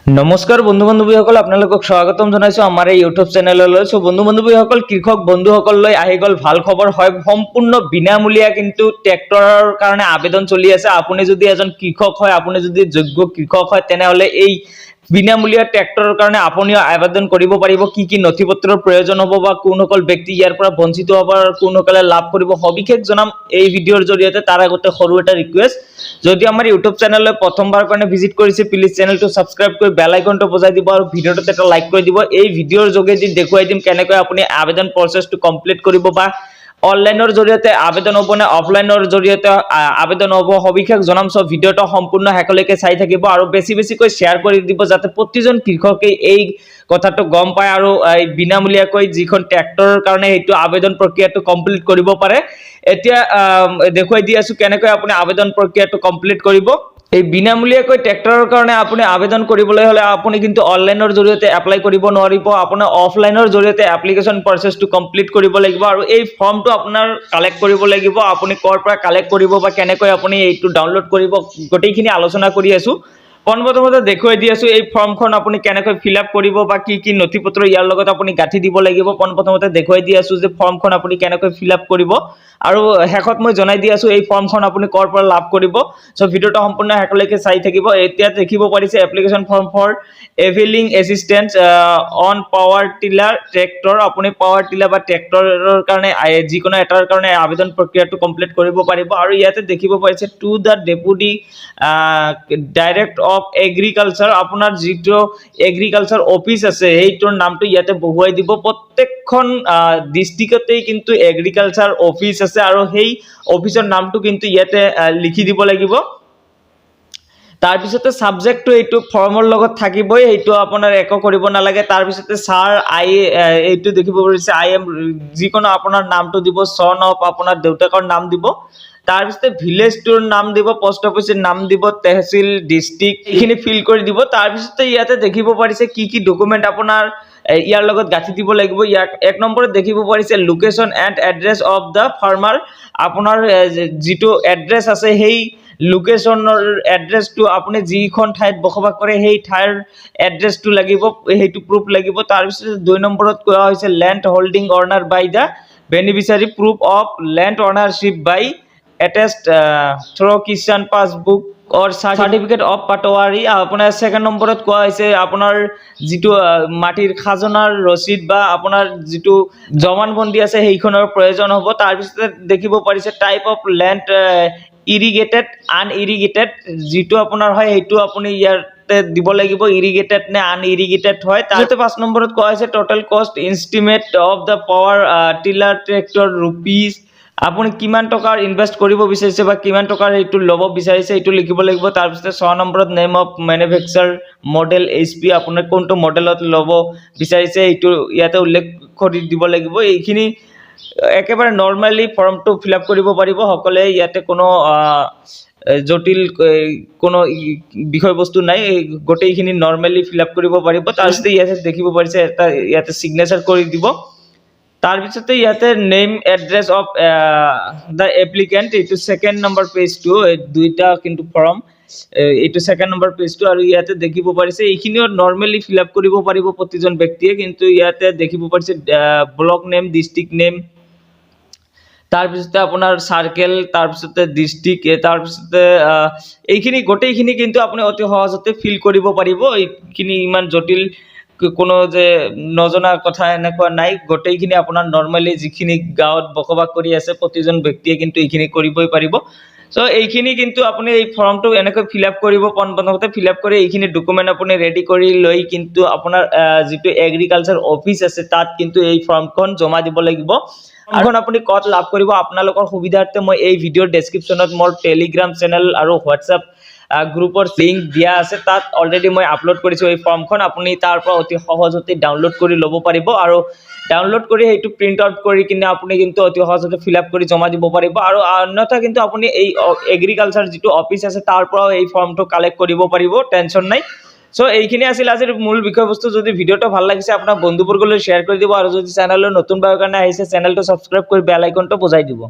নমস্কাৰ বন্ধু বান্ধৱীসকল, আপোনালোকক স্বাগতম জনাইছো আমাৰ এই ইউটিউব চেনেললৈ। সো বন্ধু বান্ধৱীসকল, কৃষক বন্ধুসকললৈ আহি গ'ল ভাল খবৰ। হয়, সম্পূৰ্ণ বিনামূলীয়া কিন্তু ট্ৰেক্টৰৰ কাৰণে আবেদন চলি আছে। আপুনি যদি এজন কৃষক হয়, আপুনি যদি যোগ্য কৃষক হয়, তেনেহ'লে এই বিনামূলীয়া ট্ৰেক্টৰৰ কাৰণে আপুনিও আবেদন কৰিব পাৰিব। কি কি নথিপত্ৰৰ প্ৰয়োজন হ'ব বা কোনসকল ব্যক্তি ইয়াৰ পৰা বঞ্চিত হ'ব আৰু কোনসকলে লাভ কৰিব, সবিশেষ জনাম এই ভিডিঅ'ৰ জৰিয়তে। তাৰ আগতে সৰু এটা ৰিকুৱেষ্ট, যদি আমাৰ ইউটিউব চেনেললৈ প্ৰথমবাৰ কাৰণে ভিজিট কৰিছে, প্লিজ চেনেলটো ছাবস্ক্ৰাইব কৰি বেল আইকনটো বজাই দিব আৰু ভিডিঅ'টোত এটা লাইক কৰি দিব। এই ভিডিঅ'ৰ যোগেদি দেখুৱাই দিম কেনেকৈ আপুনি আবেদন প্ৰচেছটো কমপ্লিট কৰিব, বা অনলাইনৰ জৰিয়তে আবেদন হ'ব নে অফলাইনৰ জৰিয়তে আবেদন হ'ব, সবিশেষ জনাম। সব ভিডিঅ'টো সম্পূৰ্ণ শেষলৈকে চাই থাকিব আৰু বেছিকৈ শ্বেয়াৰ কৰি দিব, যাতে প্ৰতিজন কৃষকে এই কথাটো গম পায় আৰু বিনামূলীয়াকৈ যিখন ট্ৰেক্টৰৰ কাৰণে সেইটো আবেদন প্ৰক্ৰিয়াটো কমপ্লিট কৰিব পাৰে। এতিয়া দেখুৱাই দি আছো কেনেকৈ আপুনি আবেদন প্ৰক্ৰিয়াটো কমপ্লিট কৰিব। এই বিনামূলীয়াকৈ ট্ৰেক্টৰৰ কাৰণে আপুনি আবেদন কৰিবলৈ হ'লে আপুনি কিন্তু অনলাইনৰ জৰিয়তে এপ্লাই কৰিব নোৱাৰিব। আপোনাৰ অফলাইনৰ জৰিয়তে এপ্লিকেশ্যন প্ৰচেছটো কমপ্লিট কৰিব লাগিব আৰু এই ফৰ্মটো আপোনাৰ কালেক্ট কৰিব লাগিব। আপুনি ক'ৰ পৰা কালেক্ট কৰিব বা কেনেকৈ আপুনি এইটো ডাউনলোড কৰিব, গোটেইখিনি আলোচনা কৰি আছো। পোনপ্ৰথমতে দেখুৱাই দি আছো এই ফৰ্মখন আপুনি কেনেকৈ ফিল আপ কৰিব বা কি কি নথিপত্ৰ ইয়াৰ লগত আপুনি গাঁঠি দিব লাগিব। পোনপ্ৰথমতে দেখুৱাই দি আছো যে ফৰ্মখন আপুনি কেনেকৈ ফিল আপ কৰিব, আৰু শেষত মই জনাই দি আছো এই ফৰ্মখন আপুনি ক'ৰ পৰা লাভ কৰিব। সো ভিডিঅ'টো সম্পূৰ্ণ শেষলৈকে চাই থাকিব। এতিয়া দেখিব পাৰিছে application form for availing assistance on power tiller tractor. আপুনি পাৱাৰ টিলাৰ বা ট্ৰেক্টৰৰ কাৰণে যিকোনো এটাৰ কাৰণে আবেদন প্ৰক্ৰিয়াটো কমপ্লিট কৰিব পাৰিব। আৰু ইয়াতে দেখিব পাৰিছে to the deputy direct of agriculture. আপোনাৰ যিটো এগ্ৰিকালচাৰ অফিচ আছে সেইটোৰ নামটো ইয়াতে বহুৱাই দিব। প্ৰত্যেকখন ডিষ্ট্ৰিক্টতেই কিন্তু এগ্ৰিকালচাৰ অফিচ আছে আৰু সেই অফিচৰ নামটো কিন্তু ইয়াতে লিখি দিব লাগিব। তাৰপিছতে ছাবজেক্টটো এইটো ফৰ্মৰ লগত থাকিবই, সেইটো আপোনাৰ একো কৰিব নালাগে। তাৰপিছতে ছাৰ এইটো দেখিব পাৰিছে আই এম, যিকোনো আপোনাৰ নামটো দিব, চন অফ আপোনাৰ দেউতাকৰ নাম দিব। তাৰপিছতে ভিলেজটোৰ নাম দিব, পোষ্ট অফিচৰ নাম দিব, তহচিল, ডিষ্ট্ৰিক্ট, এইখিনি ফিল কৰি দিব। তাৰপিছতে ইয়াতে দেখিব পাৰিছে কি কি ডকুমেণ্ট আপোনাৰ ইয়াৰ লগত গাঁঠি দিব লাগিব। ইয়াক এক নম্বৰত দেখিব পাৰিছে location and address of the farmer. আপোনাৰ যিটো এড্ৰেছ আছে সেই লোকেশ্যনৰ এড্ৰেছটো, আপুনি যিখন ঠাইত বসবাস কৰে সেই ঠাইৰ এড্ৰেছটো লাগিব, সেইটো প্ৰুফ লাগিব। তাৰপিছত 2 নম্বৰত কোৱা হৈছে land holding owner by the beneficiary, proof of land ownership by attest through Kisan passbook or certificate of Patwari. আপোনাৰ 2nd নম্বৰত কোৱা হৈছে আপোনাৰ যিটো মাটিৰ খাজনাৰ ৰচিদ বা আপোনাৰ যিটো জমানবন্দী আছে সেইখনৰ প্ৰয়োজন হ'ব। তাৰপিছতে দেখিব পাৰিছে টাইপ অফ লেণ্ড, ইৰিগেটেড, আনইৰিগেটেড, যিটো আপোনাৰ হয় সেইটো আপুনি ইয়াতে দিব লাগিব, ইৰিগেটেড নে আনইৰিগেটেড হয়। তাৰপিছতে 5 নম্বৰত কোৱা হৈছে total cost estimate of the power tiller tractor rupees. আপুনি কিমান টকাৰ ইনভেষ্ট কৰিব বিচাৰিছে বা কিমান টকাৰ এইটো ল'ব বিচাৰিছে এইটো লিখিব লাগিব। তাৰপিছতে 6 নম্বৰত name of manufacture, model, HP, আপোনাৰ কোনটো মডেলত ল'ব বিচাৰিছে এইটো ইয়াতে উল্লেখ কৰি দিব লাগিব। এইখিনি একেবাৰে নৰ্মেলি ফৰ্মটো ফিল আপ কৰিব পাৰিব সকলোৱে। ইয়াতে কোনো জটিল কোনো বিষয়বস্তু নাই, গোটেইখিনি নৰ্মেলি ফিল আপ কৰিব পাৰিব। তাৰপিছতে ইয়াতে দেখিব পাৰিছে এটা ইয়াতে চিগনেচাৰ কৰি দিব। তাৰপিছতে ইয়াতে name address of the applicant, এইটো 2nd নম্বৰ পেজটো, দুইটা কিন্তু ফৰ্ম, এইটো 2nd নম্বৰ পেজটো। আৰু ইয়াতে দেখিব পাৰিছে এইখিনিও নৰ্মেলি ফিল আপ কৰিব পাৰিব প্ৰতিজন ব্যক্তিয়ে, কিন্তু ইয়াতে দেখিব পাৰিছে ব্লক নেম, ডিষ্ট্ৰিক্ট নেম, তাৰপিছতে আপোনাৰ চাৰ্কেল, তাৰপিছতে ডিষ্ট্ৰিক্ট, তাৰপিছতে এইখিনি গোটেইখিনি কিন্তু আপুনি অতি সহজতে ফিল কৰিব পাৰিব। এইখিনি ইমান জটিল কোনো যে নজনা কথা এনেকুৱা নাই, গোটেইখিনি আপোনাৰ নৰ্মেলি যিখিনি গাঁৱত বসবাস কৰি আছে প্ৰতিজন ব্যক্তিয়ে কিন্তু এইখিনি কৰিবই পাৰিব। সো এইখিনি কিন্তু আপুনি এই ফৰ্মটো এনেকৈ ফিল আপ কৰিব। পোনপ্ৰথমতে ফিল আপ কৰি এইখিনি ডকুমেণ্ট আপুনি ৰেডি কৰি লৈ কিন্তু আপোনাৰ যিটো এগ্ৰিকালচাৰ অফিচ আছে তাত কিন্তু এই ফৰ্মখন জমা দিব লাগিব। ফৰ্মখন আপুনি ক'ত লাভ কৰিব, আপোনালোকৰ সুবিধাৰ্থে মই এই ভিডিঅ'ৰ ডেছক্ৰিপশ্যনত মোৰ টেলিগ্ৰাম চেনেল আৰু হোৱাটছআপ গ্ৰুপৰ লিংক দিয়া আছে, তাত অলৰেডি মই আপলোড কৰিছোঁ এই ফৰ্মখন। আপুনি তাৰ পৰা অতি সহজতে ডাউনলোড কৰি ল'ব পাৰিব আৰু ডাউনলোড কৰি সেইটো প্ৰিণ্ট আউট কৰি কিনে আপুনি কিন্তু অতি সহজতে ফিল আপ কৰি জমা দিব পাৰিব। আৰু অন্যথা কিন্তু আপুনি এই এগ্ৰিকালচাৰ যিটো অফিচ আছে তাৰ পৰাও এই ফৰ্মটো কালেক্ট কৰিব পাৰিব, টেনশ্যন নাই। সো এইখিনি আছিল আজিৰ মূল বিষয়বস্তু। যদি ভিডিঅ'টো ভাল লাগিছে আপোনাৰ বন্ধুবৰ্গলৈ শ্বেয়াৰ কৰি দিব, আৰু যদি চেনেললৈ নতুনবাৰৰ কাৰণে আহিছে চেনেলটো ছাবস্ক্ৰাইব কৰি বেল আইকনটো বজাই দিব।